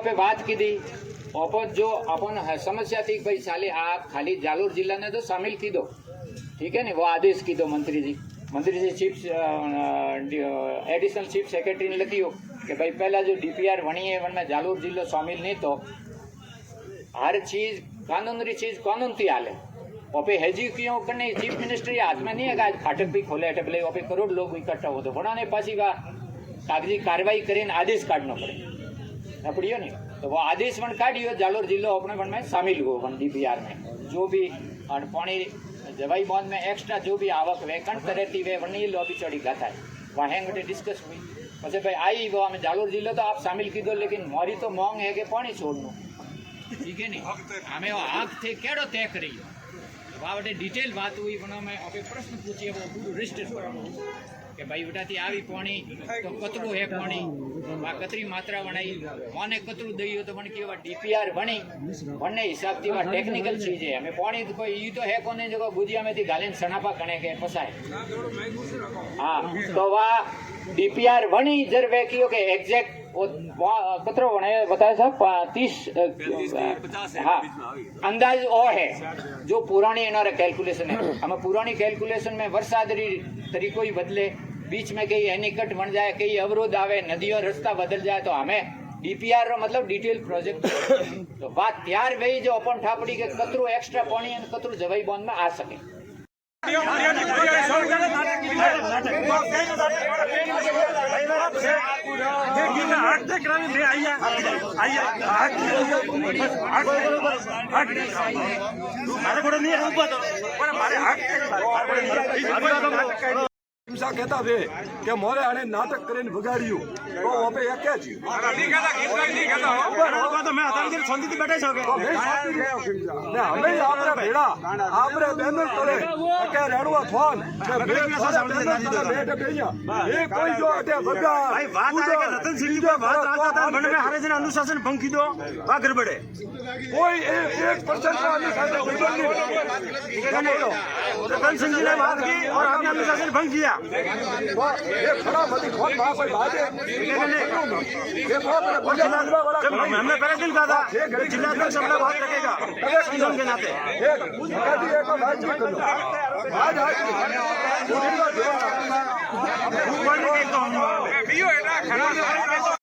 पे बात की थी ओपन जो अपन समस्या थी भाई साले आप खाली जालोर जिला ने तो शामिल की दो, ठीक है ना। वो आदेश की दो मंत्री जी चीफ एडिशनल चीफ सेक्रेटरी ने लखी हो कि भाई पहला जो डीपीआर बनी है उनमें जालोर जिलो शामिल नहीं तो हर चीज कानूनी चीज कानून थी हाले ओपे हेजी क्यों करने चीफ मिनिस्टर हाथ में नहीं है आज फाटक भी खोले अटे बोले ओपे करोड़ लोग इकट्ठा हो तो बनाने पासी का कागजी कार्रवाई કરીને आदेश काढनो पड़े अपड़ियो नहीं तो वो आदेश वन काढ़ियो जालोर जिलो अपने वन में शामिल हो वन डीपीआर में जो भी पानी जवाई बांध में एक्स्ट्रा जो भी आवक वे कण तरहती वे वनी लॉबी चढ़ी गाता है वहाँ हेंगटे डिस्कस हुई पछे भाई आई वो हमें जालोर जिलो तो आप शामिल की दो लेकिन मोरी तो मांग है कि पानी छोड़नो, ठीक है नहीं हमें वो आग थे केड़ो तय करी वहाँ डिटेल बात हुई बना में आपे प्रश्न पूछिए वो पूरा रजिस्टर करवानो कि भाई बेटा આવી પાણી તો કતરું હે પાણી વા કતરી માત્રા વણાઈ મને કતરું દઈયો તો મને કેવા ડીપીઆર બની વણને હિસાબથી વા ટેકનિકલ ચીજ હે અમે પાણી તો કોઈ ઈ તો હે કોને જો ગુજિયામાંથી ગાલીને સણાપા ગણે કે પસાય હા તો વા ડીપીઆર વણી જર વે કયો કે એક્ઝેક્ટ कतरो वणे बताया साहब 30 हाँ अंदाज ओ है जो पुरानी इन्होंने कैलकुलेशन है हमें पुरानी कैलकुलेशन में वरसादी तरीको ही बदले बीच में कहीं एनिकट बन जाए कहीं अवरोध आवे नदियों रास्ता बदल जाए तो हमें डीपीआर मतलब डिटेल प्रोजेक्ट तो बात त्यार वही जो अपन ठापड़ी के कतरू एक्स्ट्रा पानी और कतरू जवाई बॉन्ड में आ सके हिंसा कहता थे कि मोरे आने नाटक करें बगाड़ियो तो वो पे क्या जी नहीं कहता तो मैं आधार शांति बैठे सके ना हमें आपरे भेड़ा आपरे बैनर तले के रेडवा फोन बैठ बेया ये कोई जो अटे बगा भाई बात है कि रतन सिंह जो बात आता था मन में हरे दिन अनुशासन भंग की दो वा गड़बड़े कोई 1% का अनुशासन नहीं रतन सिंह जी ने बात की और आपने अनुशासन भंग किया ये खड़ा मत खोल वहां कोई बात है हमने पहले दिन कहा था जिला अध्यक्ष अपना बात रखेगा निगम के नाते आज